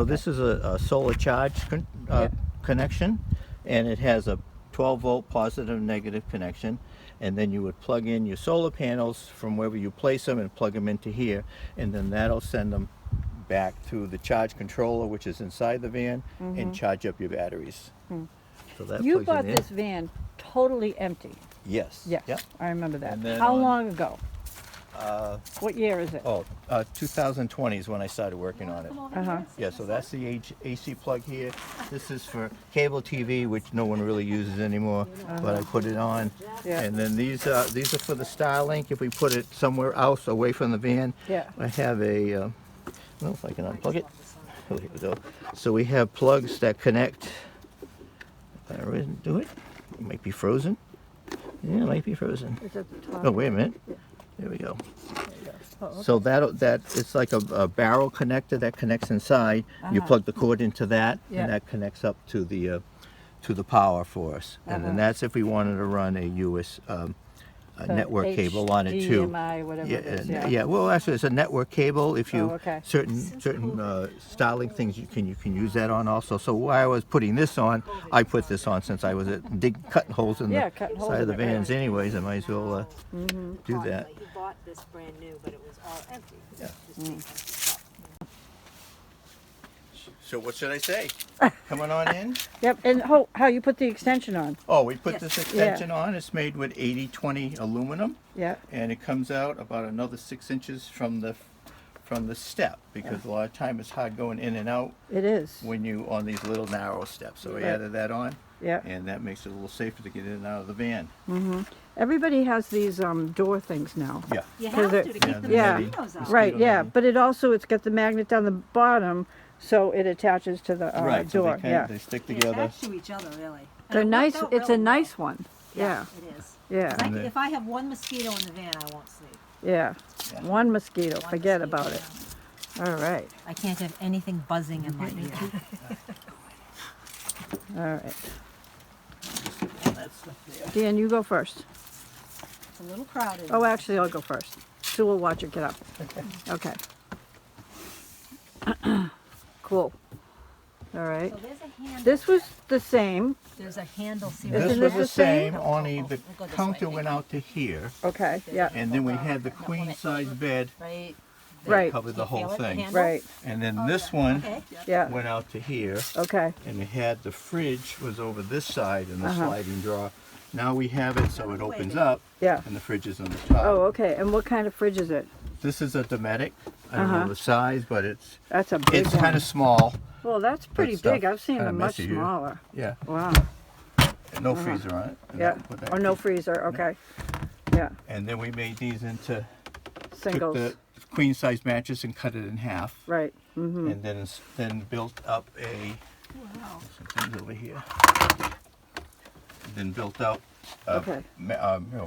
So this is a solar charge connection, and it has a 12-volt positive and negative connection, and then you would plug in your solar panels from wherever you place them and plug them into here, and then that'll send them back through the charge controller, which is inside the van, and charge up your batteries. So that You plugs bought in this van totally empty. Yes. Yes, Yep. I remember that. And then How on- long ago? What year is it? 2020 is when I started working on it. Uh-huh. Yeah, so that's the AC plug here. This is for cable TV, which no one really uses anymore, but I put it on. Yeah. And then these are for the Starlink. If we put it somewhere else away from the van, Yeah. I have a, I don't know if I can unplug it. Oh, here we go. So we have plugs that connect. Do it? It might be frozen. Yeah, it might be frozen. It's at the top. Oh, wait a minute. There we go. So that it's like a barrel connector that connects inside. You plug the cord into that, Yeah. and that connects up to the power for us. And then that's if we wanted to run a So network cable on it too. HDMI, whatever it is, Yeah, yeah. yeah. Well, actually, it's a network cable. If you okay. certain Starlink things you can use that on also. So while I was putting this on, I put this on since I was cutting holes in the cutting holes side of the in it, right. vans anyways. I might as well do that. He bought this brand new, but it was all empty. Yeah. Just being empty. So what should I say? Coming on in? Yep, and how you put the extension on? Oh, we put Yes. this extension on. It's made with 80/20 aluminum, Yeah. and it comes out about another 6 inches from the step, because a lot of time it's hard going in and out It is. when you on these little narrow steps. So we Right. added that on, Yeah. and that makes it a little safer to get in and out of the van. Everybody has these door things now. Yeah. You 'Cause have it- to keep Yeah, the the Yeah. netting. mosquitoes out. Right, yeah, netting. but it's got the magnet down the bottom, so it attaches to the Right. So door. they stick They together. attach to each other, really. And They're it worked nice. out It's a really nice well. one. Yeah, It is. yeah, 'Cause And if I have one mosquito in the van, I won't sleep. yeah. Yeah. One mosquito. One Forget mosquito, about it. yeah. All right, I can't have anything buzzing in my ear. all right. Dan, you go first. It's a little crowded. Oh, actually, I'll go first. Sue will watch it get up. Okay. Cool. All right. So there's a handle. This was the same. There's a handle. See This Isn't was it the the same? same, only the We'll go this counter way. went out to here, Okay. Yeah. and then we had the queen size bed Right. that Right. covered the whole Feel it, the thing. handle? Right. And then this one Okay. Yeah. went out to here, Okay. and we had the fridge was over this side in the Uh-huh. sliding drawer. Now we have it so it opens up, Yeah. and the fridge is on the top. Oh, okay. And what kind of fridge is it? This is a Dometic. I don't Uh-huh. know the size, but it's That's a big one. kind of small. Well, that's pretty stuff. big. I've seen Kinda them much messy here. smaller. Yeah, Wow. and no freezer on it. And Yeah. put that Or no in. freezer. Okay. Yeah. And then we made these into took Singles. the queen size mattress and cut it in half, Right. Mm-hmm. and then built up a. Some things over here. Then built up a Okay.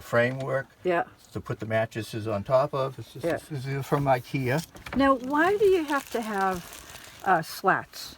framework Yeah. to put the mattresses on top of. Yeah. This is from IKEA. Now, why do you have to have slats?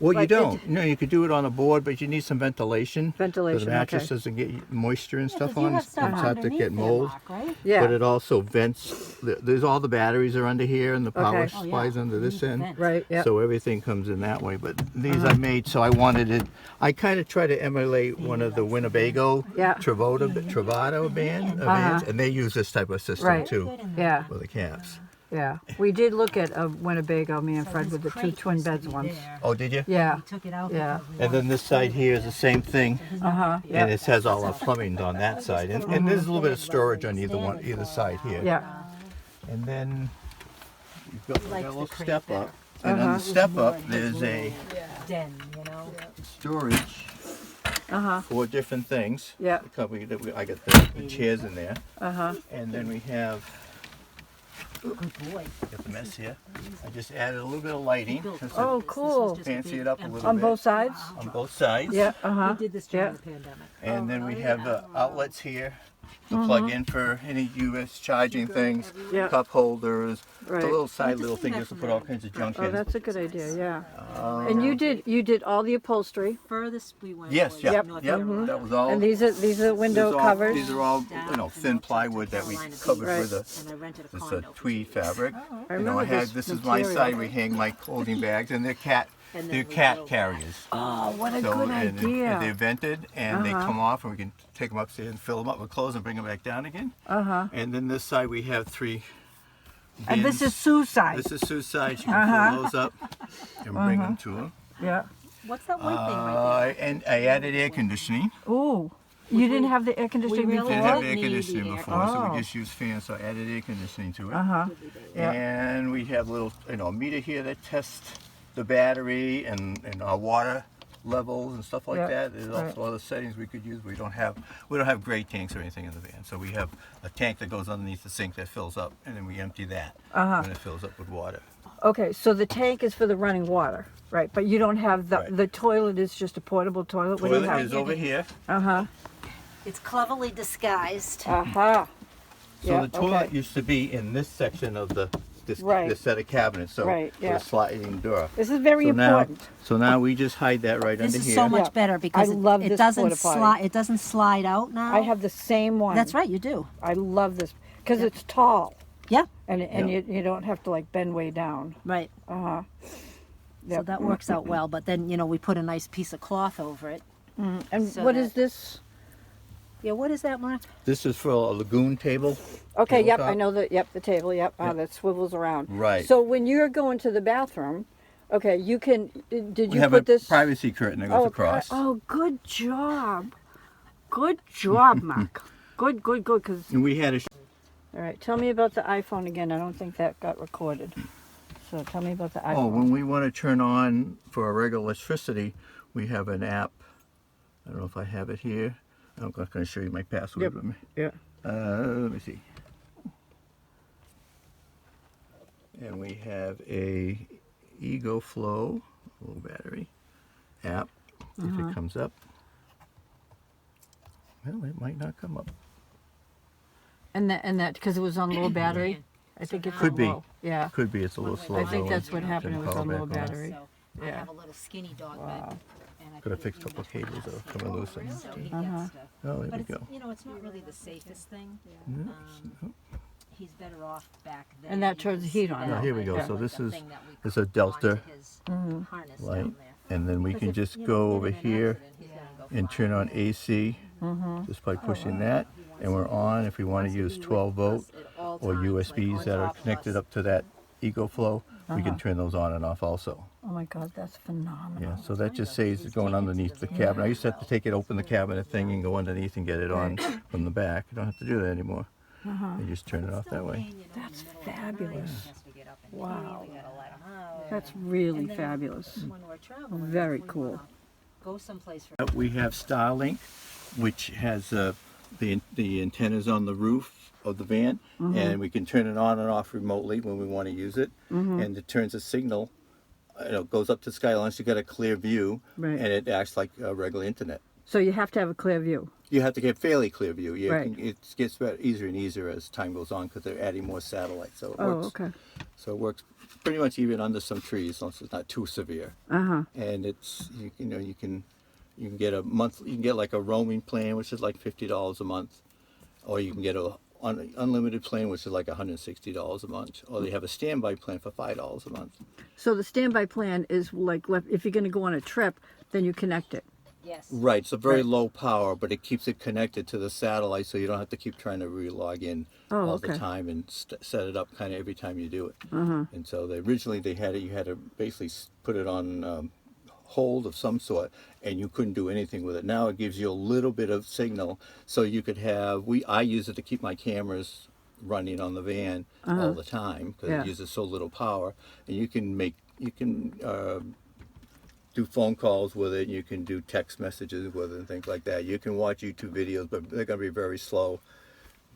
Well, you Like don't. No, you could do it on a board, but you need some ventilation. Ventilation, So the mattress okay. doesn't get moisture and Yeah, stuff 'cause you on. have It's stuff hard to underneath get there, mold. Mark, right? Yeah. But it also vents. There's all the batteries are under here, and the power Okay. Oh, yeah. supplies under this You need end. vent. Right. Yeah. So everything comes in that way. But these I made, so I wanted it. I kind of try to emulate one of the Winnebago Yeah. Travato bands, and they use this type of system Right. too Yeah. for the camps. Yeah. We did look at a Winnebago, me and So Fred, this with the two crate twin used to beds be once. there. Oh, did you? Yeah. We took it out. Yeah. because we And then wanted this to side save here it. is the same thing. He's not Uh-huh. gonna be Yeah. And it has all our plumbing on that side, and there's a little bit of storage on either side here. Yeah. And then you've got, we got likes a the little crate step better. up, and on the step up there's a Den, you know. storage Uh-huh. for different things. Yeah. I got the chairs in there, Uh-huh. and then we have Good boy. got the mess here. I just added a little bit of lighting because Oh, cool. fancy it up a little On bit both sides? on both sides. Yeah. Uh-huh. We did this Yeah. during the pandemic. And then we have the outlets here to plug in for any US charging things, Yeah. cup holders, Right. the little side Just little see thing that just to from put all there. kinds of junk Oh, in. that's a good idea, yeah. Oh. And you did all the upholstery, Furthest we went Yes, was yeah, Yep. North yep. Carolina. That was all. and these are window these are all- covers. These are all, Down thin from plywood that we Carolina covered Right. with And I rented a this condo for tweed 2 years. fabric. I You know, remember I had this this is my material. side. We hang my clothing bags, and And then they're we cat drove carriers. Oh, what a So, good and idea. they're vented, and they Uh-huh. come off, and we can take them upstairs and fill them up with clothes and bring them back down again. Uh-huh. And then this side we have 3 bins. And this is Sue's side. This is Sue's side. She can fill those up and bring them to her. Yeah. What's that white thing right there? And I added air conditioning. Ooh. You didn't have the air conditioning really Didn't before? have Don't air need conditioning the air before, so Oh. we just used fans. So I added air conditioning to it. Uh-huh. Yeah. And we have little, meter here that tests the battery and our water levels and stuff like Yeah, that. There's right. also other settings we could use. We don't have gray tanks or anything in the van. So we have a tank that goes underneath the sink that fills up, and then we empty that when it fills up with water. Okay, so the tank is for the running water, right? But you don't have Right. the toilet is just a portable toilet. What do you Toilet have? is over here. Uh-huh. It's cleverly disguised. Uh-huh. So Yeah, the toilet okay. used to be in this section of this Right. set of cabinets. So Right, yeah. with a sliding door. This is very so important. Now we just hide that right This under is here. so much Yeah. better because I love it this doesn't porta potty. slide. It doesn't slide out now. I have the same one. That's right, you do. I love this because it's tall Yeah, and Yeah. you don't have to like bend way down. right. Uh-huh. So Yep. that works out well. But then we put a nice piece of cloth over it. And So what that- is this? Yeah, what is that, Mark? This is for a lagoon table. Okay, yep, Tabletop. I know the table, yep, that swivels around. Right. So when you're going to the bathroom, okay, you can, did We you have put a this? privacy curtain that goes across. Oh, good job. Good job, Mark. Good, because, And we had a all right, tell me about the iPhone again. I don't think that got recorded. So tell me about the iPhone. Oh, when we want to turn on for our regular electricity, we have an app. I don't know if I have it here. I'm not going to show you my password. Yep. With me. Yeah. Let me see. And we have a Ego Flow, low battery app. If it comes up. Well, it might not come up. And that, because it was on low battery? I think it's Could on be. low. Yeah. Could be it's a little slow. I think going. that's what happened. It Didn't was call on back low on. battery. So I Yeah. have a little skinny dog Wow. bed. And I Gotta put it fix a in couple of the cables that are coming loose. So he Uh-huh. gets stuff. Oh, there But we it's go. it's not really the safest thing. Yeah. He's better off back there. And that You turns can the see heat on. that Oh, here we light go. there So with this the is- thing that we it's a clip Delta onto his harness light. down there. And then we Because can if, just you know, go get over in an here accident, he's gonna go and flying. turn on AC just by pushing that, and we're on. If we want to use 12 volt or USBs that are connected up to that EcoFlow, we can turn those on and off also. Oh my God, that's phenomenal. Yeah, so that just saves it going underneath the cabinet. I used to have to take it, open the cabinet thing, and go underneath and get it on from the back. You don't have to do that anymore. You just turn it off that way. That's fabulous. Wow. Wow. That's really fabulous. Very cool. Go someplace for We have Starlink, which has the antennas on the roof of the van, and we can turn it on and off remotely when we want to use it. And it turns a signal, goes up to the sky unless you got a clear view, Right. and it acts like a regular internet. So you have to have a clear view. You have to get fairly clear view. Right. It gets easier and easier as time goes on because they're adding more satellites. So it Oh, works. okay. So it works pretty much even under some trees, as long as it's not too severe. Uh-huh. And it's you can get a month. You can get like a roaming plan, which is like $50 a month, or you can get a unlimited plan, which is like $160 a month, or they have a standby plan for $5 a month. So the standby plan is like, if you're going to go on a trip, then you connect it. yes. Right. It's a very Right. low power, but it keeps it connected to the satellite, so you don't have to keep trying to re-log in Oh, all okay. the time and set it up kind of every time you do it. And so originally they had it. You had to basically put it on hold of some sort, and you couldn't do anything with it. Now it gives you a little bit of signal, so you could have. I use it to keep my cameras running on the van all the time because Yeah. it uses so little power, and you can do phone calls with it. You can do text messages with it and things like that. You can watch YouTube videos, but they're going to be very slow.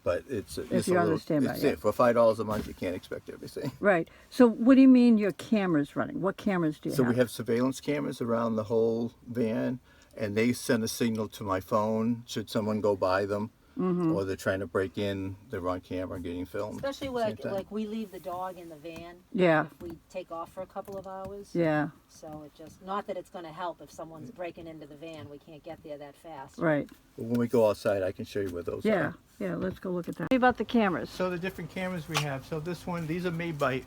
But it's just you're a on the little, standby, it's yeah. it. For $5 a month, you can't expect everything. Right. So what do you mean your camera's running? What cameras do you So have? we have surveillance cameras around the whole van, and they send a signal to my phone should someone go by them. or they're trying to break in, they're on camera and getting filmed. Especially at the same like time. like we leave the dog in the van. Yeah. If we take off for a couple of hours. Yeah. So it just, not that it's going to help if someone's breaking into the van. We can't get there that fast. Right. But when we go outside, I can show you where those Yeah. are. Yeah. Let's go look at that. Tell me about the cameras. So the different cameras we have. So this one, these are made by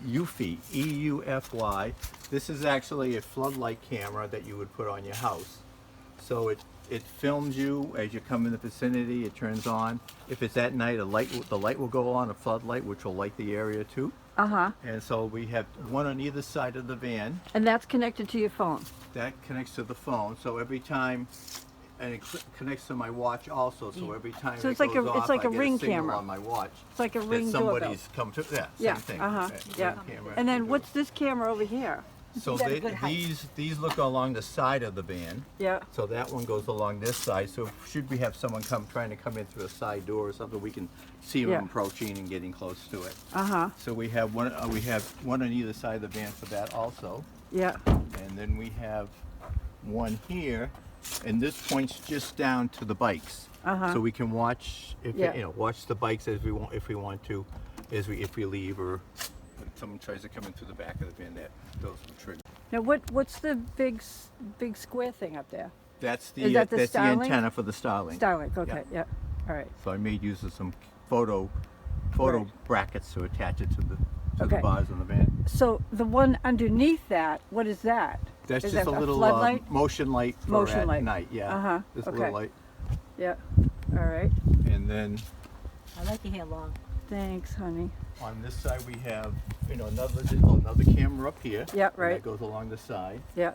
Eufy, E-U-F-Y. This is actually a floodlight camera that you would put on your house. So it films you as you come in the vicinity. It turns on. If it's at night, the light will go on, a floodlight, which will light the area too. Uh-huh. And so we have one on either side of the van. And that's connected to your phone. That connects to the phone. So every time, and it connects to my watch also. So every time So it it's like goes a- off, it's like I a get ring signal camera. on my watch. It's like a that ring doorbell. somebody's come to. Yeah, Yeah. same thing. Uh-huh. Right, Yeah. ring camera. And then what's this camera over here? So Keep at a good height. these look along the side of the van. Yeah. So that one goes along this side. So should we have someone trying to come in through a side door or something, we can see them Yeah. approaching and getting close to it. Uh-huh. So we have one on either side of the van for that also. Yeah. And then we have one here, and this points just down to the bikes. Uh-huh. So we can watch Yeah. watch the bikes as we want if we want to, if we leave or if someone tries to come in through the back of the van. Those will trigger. Now what's the big square thing up there? That's Is that the that's the Starlink? antenna for the Starlink. Starlink. Okay. Yeah. All right. So I made use of some photo Right. brackets to attach it to the Okay. bars on the van. So the one underneath that, what is that? That's Is just that a a little floodlight? motion light for Motion at light. night. Yeah. Uh-huh, This okay. little light, Yeah. All right. and then I like your hair long. Thanks, honey. on this side we have another camera up here. Yeah, and right. That goes along the side, Yeah.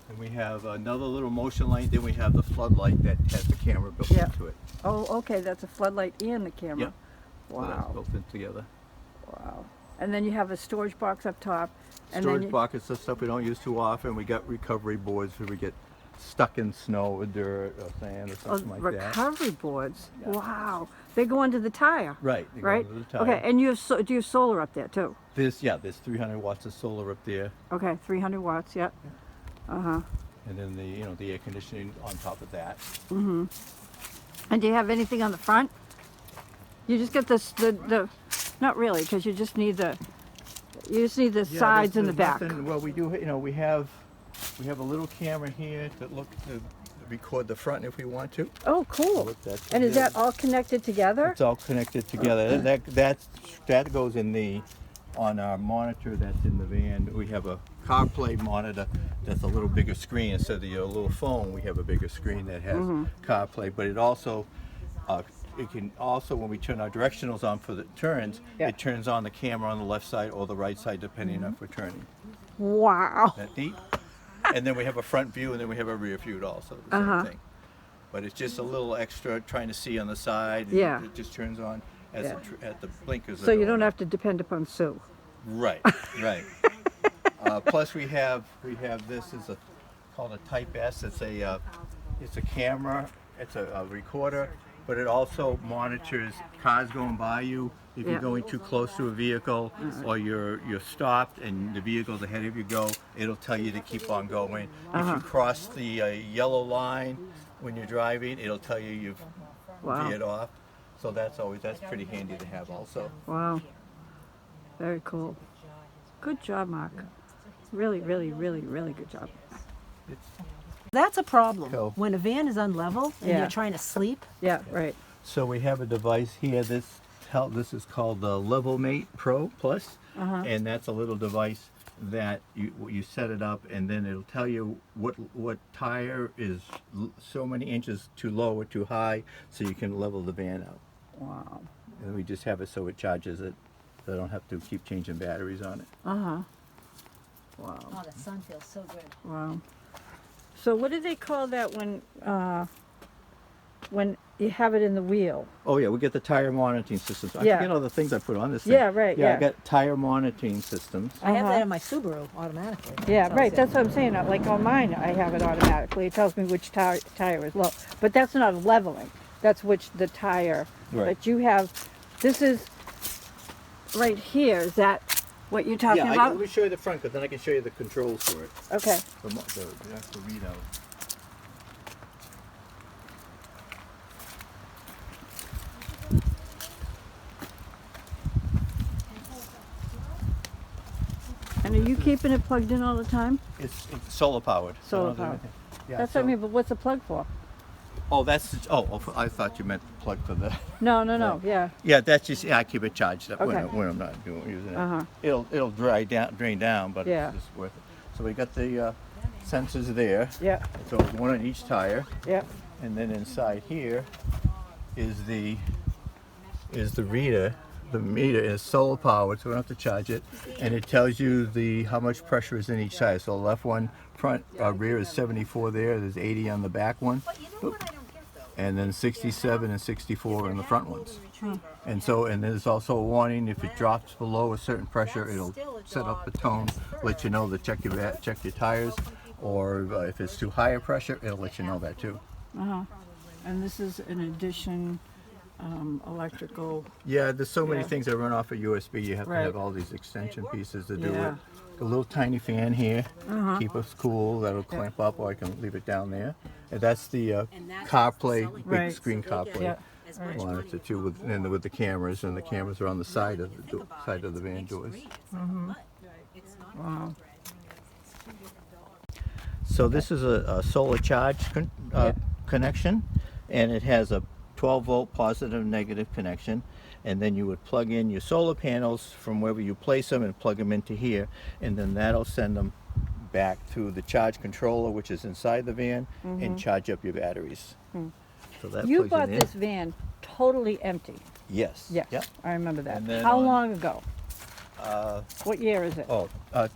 and we have another little motion light. Then we have the floodlight that has the camera built Yeah. into it. Oh, okay. That's a floodlight and the camera. Yeah. So that's Wow. built in together. Wow. And then you have a storage box up top. And Storage then you, buckets of stuff we don't use too often. We got recovery boards where we get stuck in snow or dirt or sand or oh, something like that. recovery boards. Yeah. Wow. They go under the tire. Right. they go Right. under the tire. Okay. And you have do you have solar up there too? There's 300 watts of solar up there, Okay. 300 watts. Yeah. Uh huh. and then the air conditioning on top of that. And do you have anything on the front? You just get this the not really because you just need the sides and the back. Well, we do. We have a little camera here to record the front if we want to. Oh, cool. What that's And is doing. that all connected together? It's all connected together. That goes on our monitor that's in the van. We have a CarPlay monitor that's a little bigger screen instead of your little phone. We have a bigger screen that has CarPlay, but it also can also, when we turn our directionals on for the turns, Yeah. it turns on the camera on the left side or the right side depending on if we're turning. Wow. That neat? And then we have a front view and then we have a rear view also, the same thing. But it's just a little extra trying to see on the side. Yeah. It just turns on as Yeah. at the blinkers. So are you going don't on. have to depend upon Sue. Right, right. Plus we have this is called a Type S. It's a camera. It's a recorder, but it also monitors cars going by you. If Yeah. you're going too close to a vehicle or you're stopped and the vehicle's ahead of you it'll tell you to keep on going. If you cross the yellow line when you're driving, it'll tell you you've Wow. veered off. So that's pretty handy to have also. Wow. Very cool. Good job, Mark. Really, really, really, really good job. That's a problem. Cool. When a van is unlevel and Yeah. you're trying to sleep. Yeah, right. So we have a device here. This is called the Level Mate Pro Plus, and that's a little device that you set it up, and then it'll tell you what tire is so many inches too low or too high, so you can level the van out. Wow. And we just have it so it charges it, so I don't have to keep changing batteries on it. Uh-huh. Wow. Oh, the sun feels so good. Wow. So what do they call that when you have it in the wheel? Oh yeah, we get the tire monitoring systems. I Yeah. forget all the things I put on this thing. Yeah, right, Yeah, yeah. I got tire monitoring systems. I have Uh-huh. that in my Subaru automatically. Yeah, Tells right. it. That's what I'm saying. Like on mine, I have it automatically. It tells me which tire is low. But that's not leveling. That's which the tire. Right. But you have, this is right here. Is that what you're talking Yeah, about? let me show you the front, because then I can show you the controls for it. Okay. The actual readout. keeping it plugged in all the time? It's solar powered. so Solar I don't do powered. anything. Yeah, That's what I so- mean, but what's the plug for? Oh, I thought you meant plug for the. No, yeah. Yeah, that's just, yeah, I keep it charged up Okay. when I'm not using it. Uh-huh. It'll drain down, but Yeah. it's just worth it. So we got the sensors there. Yeah, So one on each tire, yeah. and then inside here is the reader. The meter is solar powered, so we don't have to charge it, and it tells you how much pressure is in each tire. So the left one front rear is 74 there. There's 80 on the back one. And then 67 and 64 in the front ones. And there's also a warning if it drops below a certain pressure, it'll set up a tone, let you know to check your tires, or if it's too high a pressure, it'll let you know that too. And this is in addition, electrical. Yeah, there's so many Yeah. things that run off a USB. You have Right. to have all these extension pieces to do Yeah. it. A little tiny fan here, keep us cool. That'll clamp up, or I can leave it down there. And that's the CarPlay, big Right. screen CarPlay. Yeah. Monitor too, with the cameras, and the cameras are on the side of the van doors. Wow. So this is a solar charge connection, and it has a 12-volt positive and negative connection, and then you would plug in your solar panels from wherever you place them and plug them into here, and then that'll send them back through the charge controller, which is inside the van, and charge up your batteries. So that You plugs bought it in. this van totally empty. Yes. Yes, Yep. I remember that. And then How on- long ago? What year is it?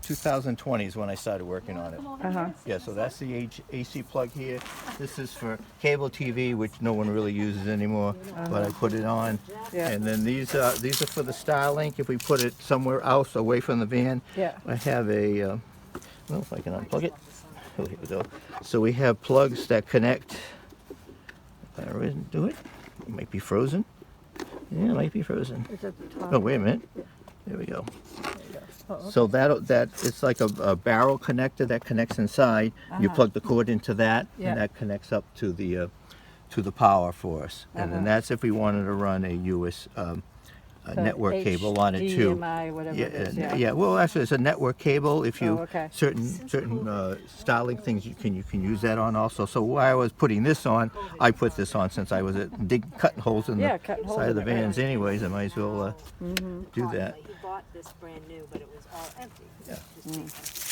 2020 is when I started working on it. Uh-huh. Yeah, so that's the AC plug here. This is for cable TV, which no one really uses anymore, but I put it on. Yeah. And then these are for the Starlink. If we put it somewhere else away from the van, Yeah. I have a, well, if I can unplug it. Oh, here we go. So we have plugs that connect. If I do it, it might be frozen. Yeah, it might be frozen. It's at the top. Oh, wait a minute. There we go. So that it's like a barrel connector that connects inside. You plug the cord into that, Yeah. and that connects up to the power for us. And then that's if we wanted to run a a The network cable on it too. HDMI, whatever it is, yeah. Yeah. Well, actually, it's a network cable. If you okay. certain Starlink things you can use that on also. So while I was putting this on, I put this on since I was cutting holes in Yeah, the cutting holes side of in the it, right. vans anyways. I might as well do that. He bought this brand new, but it was all empty. Yeah. Just